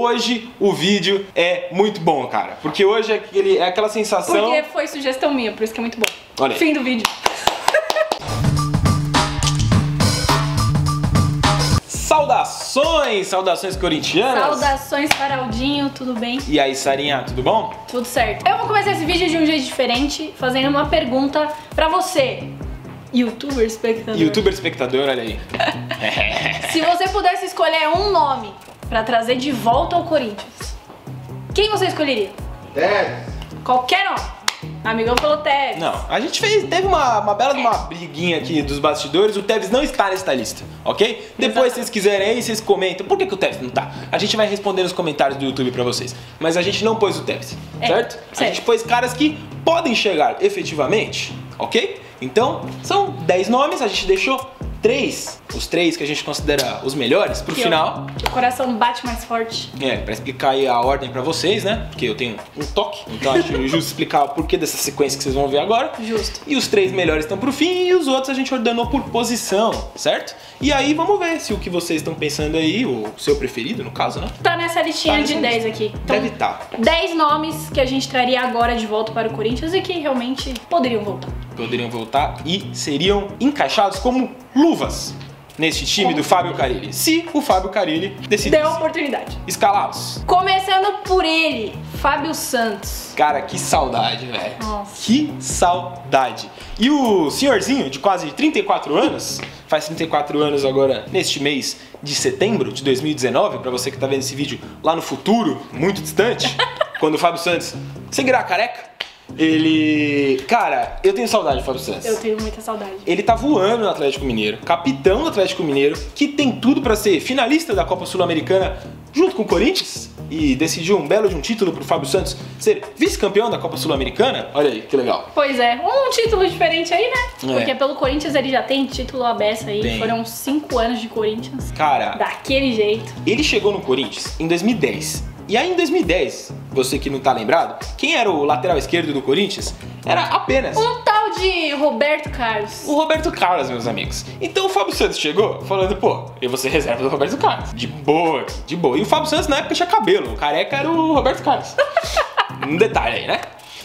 hoje o vídeo é muito bom, cara. Porque hoje é aquela sensação... Porque foi sugestão minha, por isso que é muito bom. Olha aí. Fim do vídeo. Saudações corintianas. Saudações, Faraldinho, tudo bem? E aí, Sarinha, tudo bom? Tudo certo. Eu vou começar esse vídeo de um jeito diferente, fazendo uma pergunta pra você, youtuber espectador. Youtuber espectador, olha aí. Se você pudesse escolher um nome pra trazer de volta ao Corinthians, quem você escolheria? Tevez. Qualquer nome. Amigão falou Tevez. Não, a gente teve uma bela de uma briguinha aqui dos bastidores. O Tevez não está nessa lista, ok? Depois, se vocês quiserem aí, vocês comentam. Por que o Tevez não tá? A gente vai responder nos comentários do YouTube pra vocês. Mas a gente não pôs o Tevez, certo? A gente pôs caras que podem chegar efetivamente, ok? Então, são 10 nomes, a gente deixou 3, os 3 que a gente considera os melhores, pro final. O coração bate mais forte. Pra explicar aí a ordem pra vocês, né? Porque eu tenho um toque, então acho justo explicar o porquê dessa sequência que vocês vão ver agora. Justo. E os 3 melhores estão pro fim e os outros a gente ordenou por posição, certo? E aí vamos ver se o que vocês estão pensando aí, o seu preferido, no caso, né? Tá nessa listinha Tá nessa de 10 lista. aqui. Então, Deve estar. 10 nomes que a gente traria agora de volta para o Corinthians e que realmente poderiam voltar. Poderiam voltar e seriam encaixados como luvas neste time do Fábio Carille. Se o Fábio Carille decidisse Deu a oportunidade. escalá-los. Começando por ele, Fábio Santos. Cara, que saudade, velho. Nossa. Que saudade. E o senhorzinho de quase 34 anos, faz 34 anos agora neste mês de setembro de 2019, pra você que tá vendo esse vídeo lá no futuro, muito distante, quando o Fábio Santos seguirá careca, ele... Cara, eu tenho saudade do Fábio Santos. Eu tenho muita saudade. Ele tá voando no Atlético Mineiro, capitão do Atlético Mineiro, que tem tudo pra ser finalista da Copa Sul-Americana junto com o Corinthians, e decidiu um belo de um título pro Fábio Santos ser vice-campeão da Copa Sul-Americana. Olha aí, que legal. Pois é, um título diferente aí, né? É. Porque pelo Corinthians ele já tem título à beça aí. Tem. Foram 5 anos de Corinthians. Cara, Daquele jeito. ele chegou no Corinthians em 2010. E aí em 2010, você que não tá lembrado, quem era o lateral esquerdo do Corinthians era apenas Um tal de Roberto Carlos. o Roberto Carlos, meus amigos. Então o Fábio Santos chegou falando, pô, eu vou ser reserva do Roberto Carlos. De boa, de boa. E o Fábio Santos na época tinha cabelo, o careca era o Roberto Carlos. Um detalhe aí, né?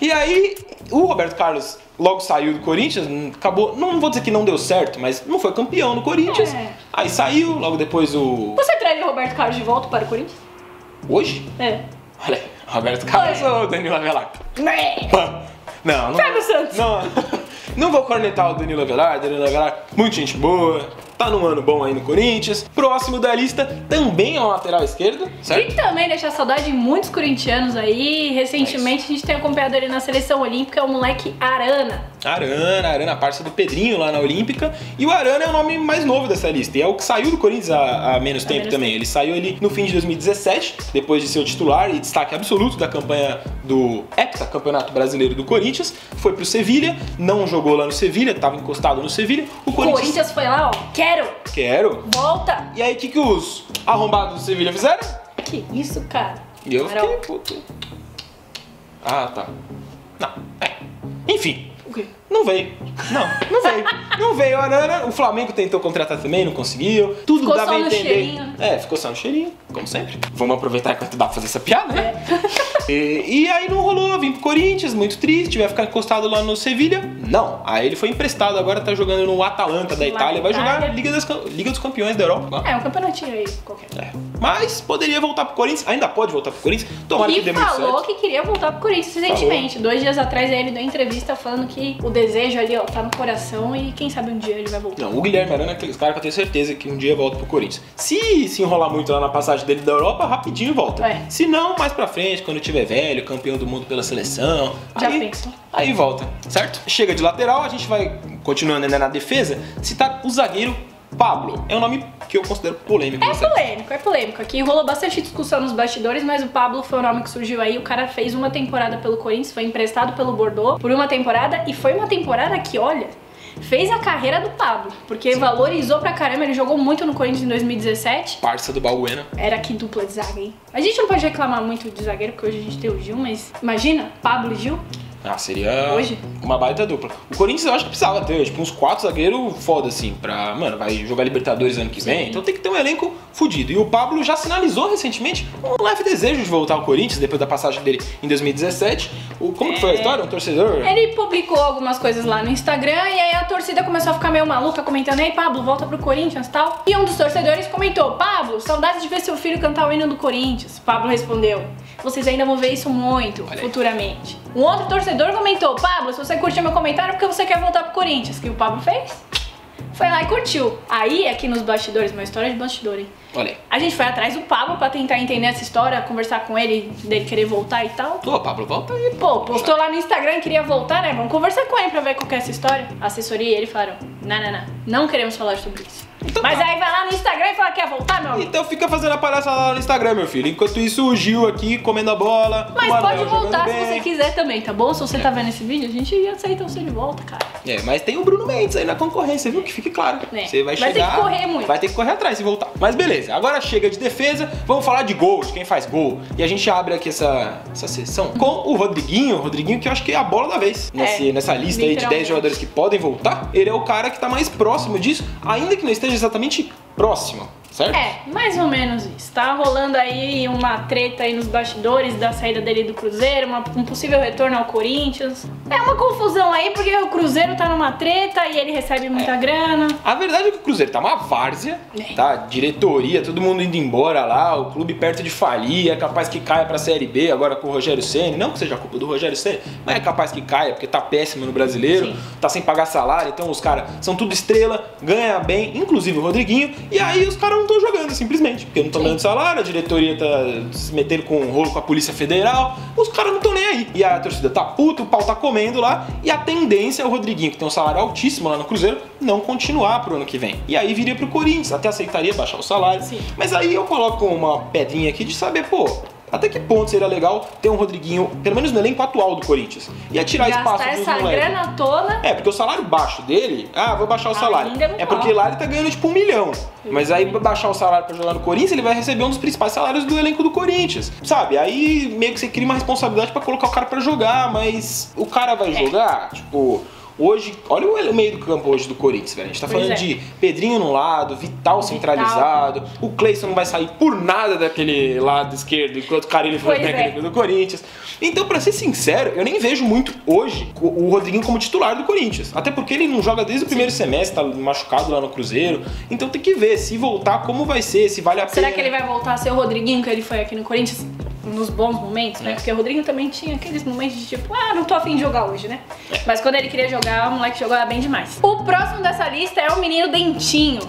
E aí o Roberto Carlos logo saiu do Corinthians, acabou, não vou dizer que não deu certo, mas não foi campeão no Corinthians. É. Aí saiu, logo depois o... Você traria o Roberto Carlos de volta para o Corinthians? Hoje? É. Olha aí, Roberto Carlos ou Danilo Avelar? Não, Fábio Santos. Não vou cornetar o Danilo Avelar, muita gente boa, tá num ano bom aí no Corinthians. Próximo da lista também é um lateral esquerdo, certo? E também deixar saudade de muitos corintianos aí. Recentemente a gente tem acompanhado ele na seleção olímpica, o moleque Arana. Arana, parça do Pedrinho lá na Olímpica. E o Arana é o nome mais novo dessa lista. E é o que saiu do Corinthians há menos tempo também. Ele saiu no fim de 2017, depois de ser o titular e destaque absoluto da campanha do Campeonato Brasileiro do Corinthians. Foi pro Sevilha, não jogou lá no Sevilha, tava encostado no Sevilha. O Corinthians foi lá, ó, Quero. volta. E aí, o que os arrombados do Sevilha fizeram? Que isso, cara? E eu Carol. fiquei puto. Ah, tá. Não, Enfim. O quê? Não veio. Não veio. Não veio a Arana. O Flamengo tentou contratar também, não conseguiu. Tudo Ficou dava só a no entender. cheirinho. Ficou só no cheirinho, como sempre. Vamos aproveitar enquanto dá pra fazer essa piada, né? E aí não rolou, vim pro Corinthians, muito triste, vai ficar encostado lá no Sevilha. Não. Aí ele foi emprestado, agora tá jogando no Atalanta da Itália, vai jogar Liga dos Campeões da Europa. Lá. É, um campeonatinho aí, qualquer. Mas poderia voltar pro Corinthians, ainda pode voltar pro Corinthians. Tomara que dê E muito falou certo. que queria voltar pro Corinthians recentemente. 2 dias atrás ele deu entrevista falando que o desejo ali, ó, tá no coração e quem sabe um dia ele vai voltar. Não, o Guilherme Arana é aqueles caras que eu tenho certeza que um dia volta pro Corinthians. Se enrolar muito lá na passagem dele da Europa, rapidinho volta. Se não, mais pra frente, quando tiver velho, campeão do mundo pela seleção. Já pensou? Aí volta, certo? Chega de lateral, a gente vai, continuando ainda na defesa, citar o zagueiro Pablo. É um nome que eu considero polêmico. É polêmico. Aqui rolou bastante discussão nos bastidores, mas o Pablo foi o nome que surgiu aí. O cara fez uma temporada pelo Corinthians, foi emprestado pelo Bordeaux por uma temporada e foi uma temporada que, olha, fez a carreira do Pablo, porque valorizou pra caramba, ele jogou muito no Corinthians em 2017. Parça do Balbuena. Era que dupla de zaga, hein? A gente não pode reclamar muito de zagueiro, porque hoje a gente tem o Gil, mas imagina, Pablo e Gil. Ah, seria Hoje? uma baita dupla. O Corinthians eu acho que precisava ter, tipo, uns 4 zagueiros foda, assim, pra... Mano, vai jogar Libertadores ano que vem, então tem que ter um elenco fudido. E o Pablo já sinalizou recentemente um leve desejo de voltar ao Corinthians, depois da passagem dele em 2017. Como que foi a história? Um torcedor... Ele publicou algumas coisas lá no Instagram e aí a torcida começou a ficar meio maluca, comentando: ei, Pablo, volta pro Corinthians e tal. E um dos torcedores comentou: Pablo, saudades de ver seu filho cantar o hino do Corinthians. Pablo respondeu: vocês ainda vão ver isso muito, futuramente. Um outro torcedor comentou: Pablo, se você curtiu meu comentário, porque você quer voltar pro Corinthians? O que o Pablo fez? Foi lá e curtiu. Aí, aqui nos bastidores, uma história de bastidor, hein? Olha aí. A gente foi atrás do Pablo pra tentar entender essa história, conversar com ele, dele querer voltar e tal. Pô, Pablo, volta aí. Pô, postou lá no Instagram e queria voltar, né? Vamos conversar com ele pra ver qual que é essa história. A assessoria e ele falaram: não queremos falar sobre isso. Então Mas tá. aí vai lá no Instagram e fala que quer voltar, meu amigo. Então fica fazendo a palhaçada lá no Instagram, meu filho. Enquanto isso, o Gil aqui comendo a bola. Mas o Manuel pode voltar jogando se você bem. quiser também, tá bom? Se você tá vendo esse vídeo, a gente aceita você de volta, cara. Mas tem o Bruno Mendes aí na concorrência, viu? Que fique claro. Você vai chegar... Vai ter que correr muito. Vai ter que correr atrás se voltar. Mas beleza, agora chega de defesa, vamos falar de gol, de quem faz gol. E a gente abre aqui essa sessão com o Rodriguinho, que eu acho que é a bola da vez. Nessa lista aí de 10 jogadores que podem voltar, ele é o cara que tá mais próximo disso, ainda que não esteja exatamente próximo, certo? Mais ou menos isso. Tá rolando aí uma treta aí nos bastidores da saída dele do Cruzeiro, um possível retorno ao Corinthians. É uma confusão aí, porque o Cruzeiro tá numa treta e ele recebe muita grana. A verdade é que o Cruzeiro tá uma várzea, tá? Diretoria, todo mundo indo embora lá, o clube perto de falir, é capaz que caia pra Série B agora com o Rogério Ceni. Não que seja culpa do Rogério Ceni, mas é capaz que caia, porque tá péssimo no Brasileiro, Sim. tá sem pagar salário, então os caras são tudo estrela, ganha bem, inclusive o Rodriguinho, e aí os caras não estão jogando, simplesmente, porque não estão dando salário, a diretoria tá se metendo com um rolo com a Polícia Federal, os caras não estão nem aí. E a torcida tá puta, o pau tá comendo lá, e a tendência é o Rodriguinho, que tem um salário altíssimo lá no Cruzeiro, não continuar pro ano que vem. E aí viria pro Corinthians, até aceitaria baixar o salário. Sim. Mas aí eu coloco uma pedrinha aqui de saber, pô, até que ponto seria legal ter um Rodriguinho, pelo menos no elenco atual do Corinthians. Ia tirar espaço Gastar dos essa moleques. grana toda. Porque o salário baixo dele, vou baixar o salário. Ainda não É porque rola. lá ele tá ganhando tipo 1 milhão. Mas aí pra baixar o salário pra jogar no Corinthians, ele vai receber um dos principais salários do elenco do Corinthians. Sabe? Aí meio que você cria uma responsabilidade pra colocar o cara pra jogar, mas o cara vai jogar, tipo... Hoje, olha o meio do campo hoje do Corinthians, velho. A gente tá falando de Pedrinho no lado, Vital centralizado, o Cleison não vai sair por nada daquele lado esquerdo, enquanto o Carille foi o técnico do Corinthians. Então, pra ser sincero, eu nem vejo muito hoje o Rodriguinho como titular do Corinthians. Até porque ele não joga desde o primeiro semestre, tá machucado lá no Cruzeiro. Então tem que ver, se voltar, como vai ser, se vale a pena. Será que ele vai voltar a ser o Rodriguinho que ele foi aqui no Corinthians? Nos bons momentos, né? Porque o Rodriguinho também tinha aqueles momentos de tipo, não tô afim de jogar hoje, né? Mas quando ele queria jogar, o moleque jogava bem demais. O próximo dessa lista é o menino Dentinho.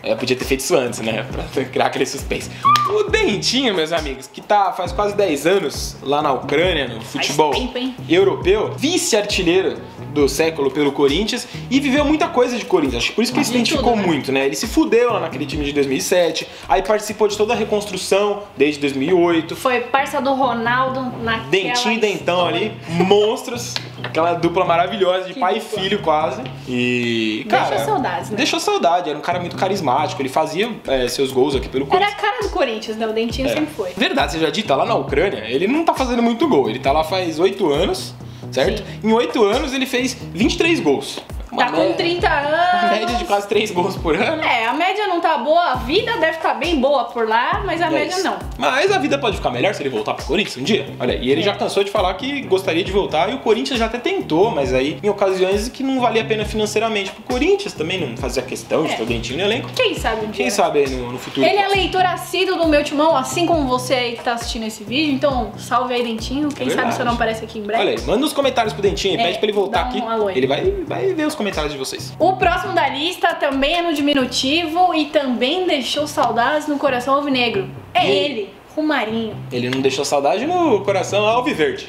Eu podia ter feito isso antes, né? Pra criar aquele suspense. O Dentinho, meus amigos, que tá faz quase 10 anos lá na Ucrânia, no futebol tempo, hein? europeu, vice-artilheiro do século pelo Corinthians e viveu muita coisa de Corinthians. Acho que por isso que ele se identificou muito, né? Ele se fudeu lá naquele time de 2007, aí participou de toda a reconstrução desde 2008. Foi parça do Ronaldo naquela Dentinho e Dentão ali, monstros, aquela dupla maravilhosa de pai e filho quase. E, cara, deixou saudades, né? Deixou saudade, era um cara muito carismático, ele fazia seus gols aqui pelo Era Corinthians. a cara do Corinthians, né? O Dentinho sempre foi. Verdade, você já dita, lá na Ucrânia, ele não tá fazendo muito gol, ele tá lá faz 8 anos, certo? Em 8 anos ele fez 23 gols. Tá com 30 anos. Uma média de quase 3 gols por ano. A média não tá boa, a vida deve estar bem boa por lá, mas a média isso. não. Mas a vida pode ficar melhor se ele voltar pro Corinthians um dia. Olha, e ele já cansou de falar que gostaria de voltar e o Corinthians já até tentou, mas aí em ocasiões que não valia a pena financeiramente pro Corinthians também não fazia questão de ter o Dentinho no elenco. Quem sabe um dia. Quem sabe aí no futuro. Ele é leitor assíduo do meu timão, assim como você aí que tá assistindo esse vídeo, então salve aí, Dentinho. Quem sabe você não aparece aqui em breve. Olha aí, manda nos comentários pro Dentinho e pede pra ele voltar dá aqui. alô aí. Ele vai ver os comentários de vocês. O próximo da lista também é no diminutivo e também deixou saudades no coração alvinegro. Ele, Romarinho. Ele não deixou saudade no coração alviverde.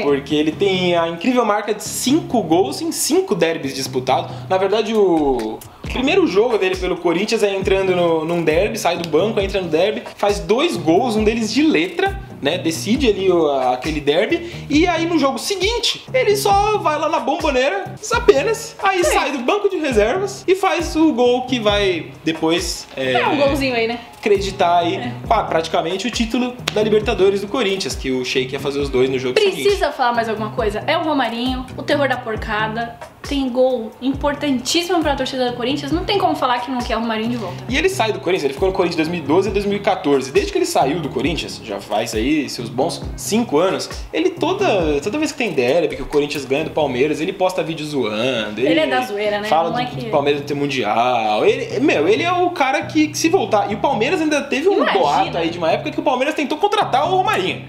Porque ele tem a incrível marca de 5 gols em 5 derbys disputados. Na verdade, o Primeiro jogo dele pelo Corinthians é entrando num derby, sai do banco, entra no derby, faz 2 gols, um deles de letra, né? Decide ali aquele derby. E aí no jogo seguinte, ele só vai lá na Bombonera, apenas. Aí sai do banco de reservas e faz o gol que vai depois... um golzinho aí, né? Acreditar aí praticamente o título da Libertadores do Corinthians, que o Sheik ia fazer os 2 no jogo seguinte. Precisa falar mais alguma coisa? É o Romarinho, o terror da porcada, tem gol importantíssimo pra torcida do Corinthians, não tem como falar que não quer o Romarinho de volta. E ele sai do Corinthians, ele ficou no Corinthians de 2012 e 2014. Desde que ele saiu do Corinthians, já faz aí seus bons 5 anos, ele toda vez que tem derby, que o Corinthians ganha do Palmeiras, ele posta vídeo zoando. Ele é da zoeira, né? Fala do Palmeiras ter Mundial. Ele é o cara que se voltar. E o Palmeiras ainda teve um boato aí de uma época que o Palmeiras tentou contratar o Romarinho.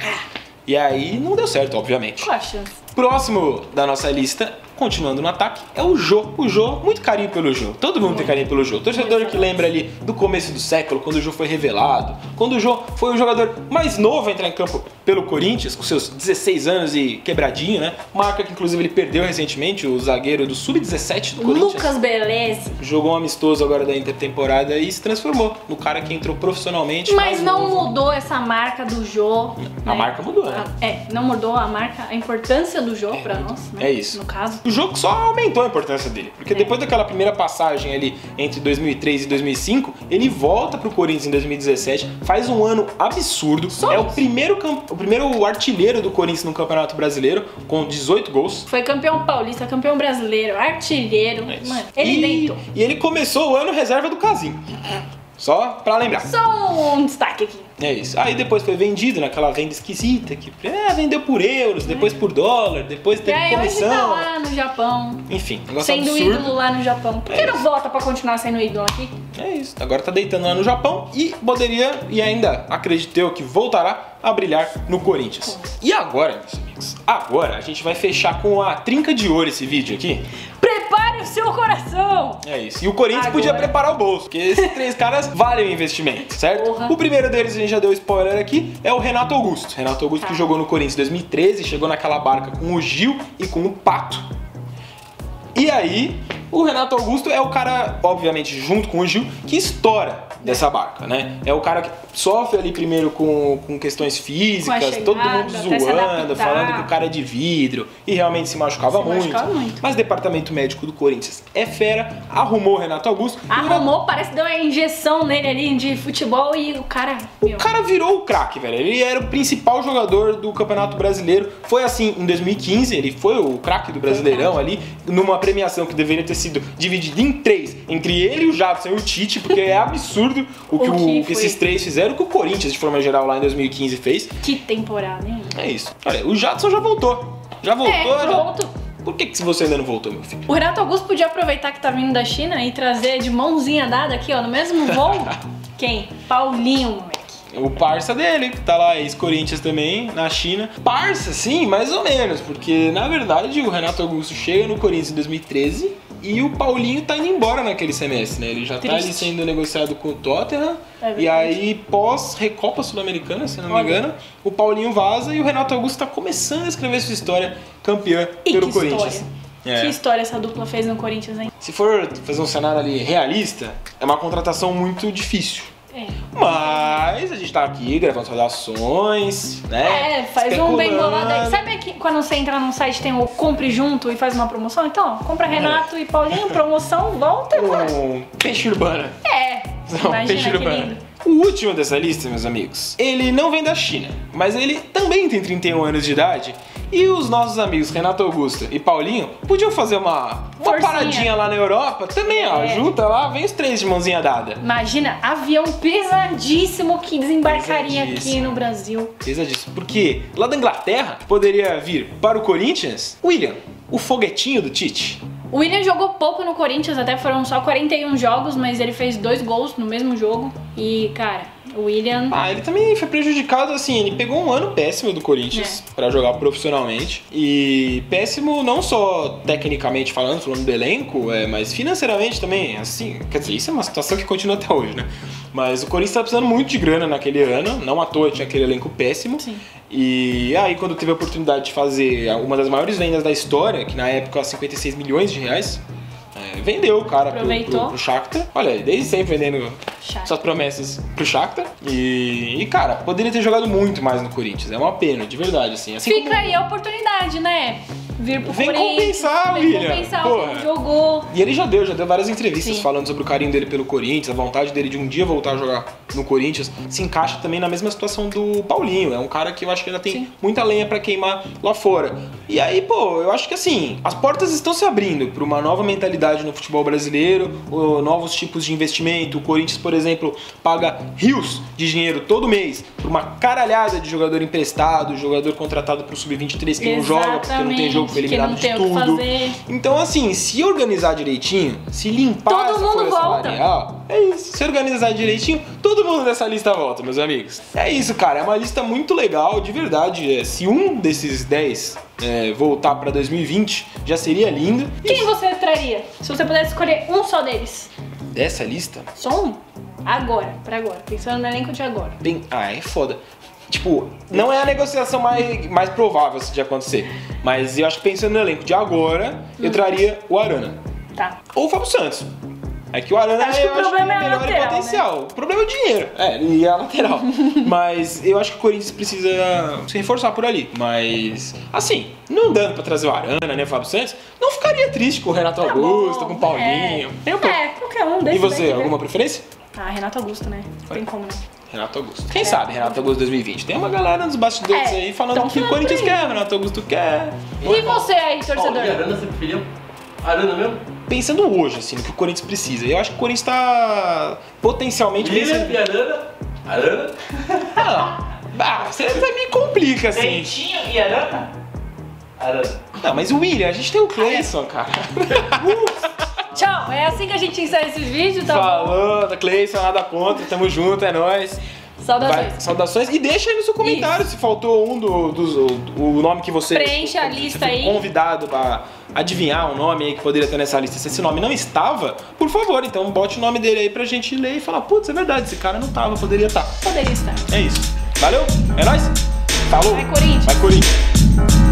E aí não deu certo, obviamente. Qual a chance? Próximo da nossa lista, continuando no ataque, é o Jô. O Jô, muito carinho pelo Jô. Todo mundo tem carinho pelo Jô. Torcedor que lembra ali do começo do século, quando o Jô foi revelado, quando o Jô foi o jogador mais novo a entrar em campo pelo Corinthians, com seus 16 anos e quebradinho, né? Marca que inclusive ele perdeu recentemente, o zagueiro do Sub-17 do Corinthians. Lucas Beleza. Jogou um amistoso agora da intertemporada e se transformou no cara que entrou profissionalmente. Mas não mudou essa marca do Jô. A marca mudou, né? Não mudou a marca, a importância do Jô pra nós, né? É isso. No caso. O jogo só aumentou a importância dele, porque depois daquela primeira passagem ali entre 2003 e 2005, ele volta pro Corinthians em 2017, faz um ano absurdo, o primeiro artilheiro do Corinthians no Campeonato Brasileiro, com 18 gols. Foi campeão paulista, campeão brasileiro, artilheiro, mano, ele deitou. E ele começou o ano reserva do Casim. Só pra lembrar. Só um destaque aqui. É isso. Aí depois foi vendido naquela venda esquisita, que vendeu por euros, depois por dólar, depois teve comissão. Hoje tá lá no Japão. Enfim, negócio sendo absurdo. ídolo lá no Japão. Por que não volta pra continuar sendo ídolo aqui? É isso. Agora tá deitando lá no Japão e poderia, e ainda acreditei que voltará a brilhar no Corinthians. E agora, meus amigos, agora a gente vai fechar com a trinca de ouro esse vídeo aqui. Prepare o seu coração! É isso. E o Corinthians podia preparar o bolso, porque esses 3 caras valem o investimento, certo? Porra. O primeiro deles, a gente já deu spoiler aqui, é o Renato Augusto. Renato Augusto que jogou no Corinthians em 2013, chegou naquela barca com o Gil e com o Pato. E aí, o Renato Augusto é o cara, obviamente, junto com o Gil, que estoura dessa barca, né? É o cara que sofre ali primeiro com questões físicas, chegada, todo mundo zoando, falando que o cara é de vidro e realmente se machucava muito. Mas o departamento médico do Corinthians é fera, arrumou o Renato Augusto. Parece que deu uma injeção nele ali de futebol e o cara... O cara virou o craque, velho. Ele era o principal jogador do Campeonato Brasileiro. Foi assim em 2015, ele foi o craque do Brasileirão ali, numa premiação que deveria ter sido dividida em 3, entre ele, o Jadson e o Tite, porque é absurdo o que esses 3 fizeram, o que o Corinthians, de forma geral, lá em 2015 fez. Que temporada, hein? É isso. Olha, o Jadson já voltou. Já voltou. Pronto. Por que você ainda não voltou, meu filho? O Renato Augusto podia aproveitar que tá vindo da China e trazer de mãozinha dada aqui, ó, no mesmo voo. Quem? Paulinho, moleque. O parça dele, que tá lá, ex-Corinthians também, na China. Parça, sim, mais ou menos, porque, na verdade, o Renato Augusto chega no Corinthians em 2013 e o Paulinho tá indo embora naquele semestre, né? Ele já tá ali sendo negociado com o Tottenham. E aí, pós-Recopa Sul-Americana, se não me engano, o Paulinho vaza e o Renato Augusto tá começando a escrever sua história campeã pelo Corinthians. Que história essa dupla fez no Corinthians, hein? Se for fazer um cenário ali realista, é uma contratação muito difícil. Mas a gente tá aqui gravando saudações, né? Faz um bem bolado aí. Sabe que quando você entra num site tem o compre junto e faz uma promoção? Então, compra Renato e Paulinho, promoção, volta, mano. Peixe urbano. Imagina peixe que urbano. lindo. O último dessa lista, meus amigos, ele não vem da China, mas ele também tem 31 anos de idade. E os nossos amigos Renato Augusto e Paulinho podiam fazer uma paradinha lá na Europa. Também, ó, junta lá, vem os 3 de mãozinha dada. Imagina, avião pesadíssimo que desembarcaria aqui no Brasil. Pesadíssimo, porque lá da Inglaterra poderia vir para o Corinthians William, o foguetinho do Tite. O William jogou pouco no Corinthians, até foram só 41 jogos, mas ele fez 2 gols no mesmo jogo. E, cara, o William... ele também foi prejudicado, assim, ele pegou um ano péssimo do Corinthians pra jogar profissionalmente. E péssimo não só tecnicamente falando do elenco, mas financeiramente também, assim, quer dizer, isso é uma situação que continua até hoje, né? Mas o Corinthians tá precisando muito de grana naquele ano, não à toa tinha aquele elenco péssimo. Sim. E aí quando teve a oportunidade de fazer uma das maiores vendas da história, que na época 56 milhões de reais, vendeu o cara Aproveitou. pro Shakhtar. Olha, desde sempre vendendo Shakhtar. suas promessas pro Shakhtar. E, cara, poderia ter jogado muito mais no Corinthians. É uma pena, de verdade, assim. Fica aí a oportunidade, né? Vir pro Vem Corinthians. compensar, vem William. compensar Porra. o que ele jogou. E ele já deu várias entrevistas Sim. falando sobre o carinho dele pelo Corinthians, a vontade dele de um dia voltar a jogar no Corinthians. Se encaixa também na mesma situação do Paulinho. É um cara que eu acho que ainda tem Sim. muita lenha pra queimar lá fora. E aí, pô, eu acho que assim, as portas estão se abrindo pra uma nova mentalidade no futebol brasileiro, novos tipos de investimento. O Corinthians, por exemplo, paga rios de dinheiro todo mês por uma caralhada de jogador emprestado, jogador contratado pro Sub-23 que não joga porque não tem jogo, foi eliminado de tudo. Fazer. Então, assim, se organizar direitinho, se limpar Todo essa mundo folha volta. salarial, é isso. Se organizar direitinho, todo mundo dessa lista volta, meus amigos. É isso, cara. É uma lista muito legal, de verdade. Se um desses 10 voltar pra 2020, já seria lindo. Quem você traria? Se você pudesse escolher um só deles. Dessa lista, Só um? Agora, pra agora. Pensando no elenco de agora. é foda. Tipo, não é a negociação mais provável de acontecer. Mas eu acho que pensando no elenco de agora, eu traria o Arana. Tá. Ou o Fábio Santos. É que o Arana Acho que o problema é a melhor em lateral, potencial. O problema é o dinheiro. E a lateral. Mas eu acho que o Corinthians precisa se reforçar por ali. Mas, assim, não dando pra trazer o Arana, né, o Fábio Santos, não ficaria triste com o Renato Augusto, bom, com o Paulinho. Qualquer um E desses. você, daqui, alguma né? preferência? Renato Augusto, né? Não tem como, né? Renato Augusto. Quem sabe Renato Augusto 2020? Tem uma galera nos bastidores aí falando tão que o falando Corinthians por aí. quer, Renato Augusto quer. E você aí, torcedor? E Arana você preferiu? Arana mesmo? Pensando hoje, assim, no que o Corinthians precisa, eu acho que o Corinthians tá potencialmente William e Arana? Arana? Você me complica, assim. Dentinho e Arana? Arana. Não, mas o William, a gente tem o Cleison, cara. Tchau, é assim que a gente encerra esse vídeo, tá bom? Falando, Cleison, nada contra, tamo junto, é nóis. Saudações. Saudações. E deixa aí no seu comentário se faltou um o nome que você... Preenche a lista foi aí. convidado pra adivinhar um nome aí que poderia ter nessa lista. Se esse nome não estava, por favor, então bote o nome dele aí pra gente ler e falar, putz, é verdade, esse cara não tava, poderia estar. Poderia estar. É isso. Valeu, é nóis. Falou. Vai, Corinthians. Vai, Corinthians.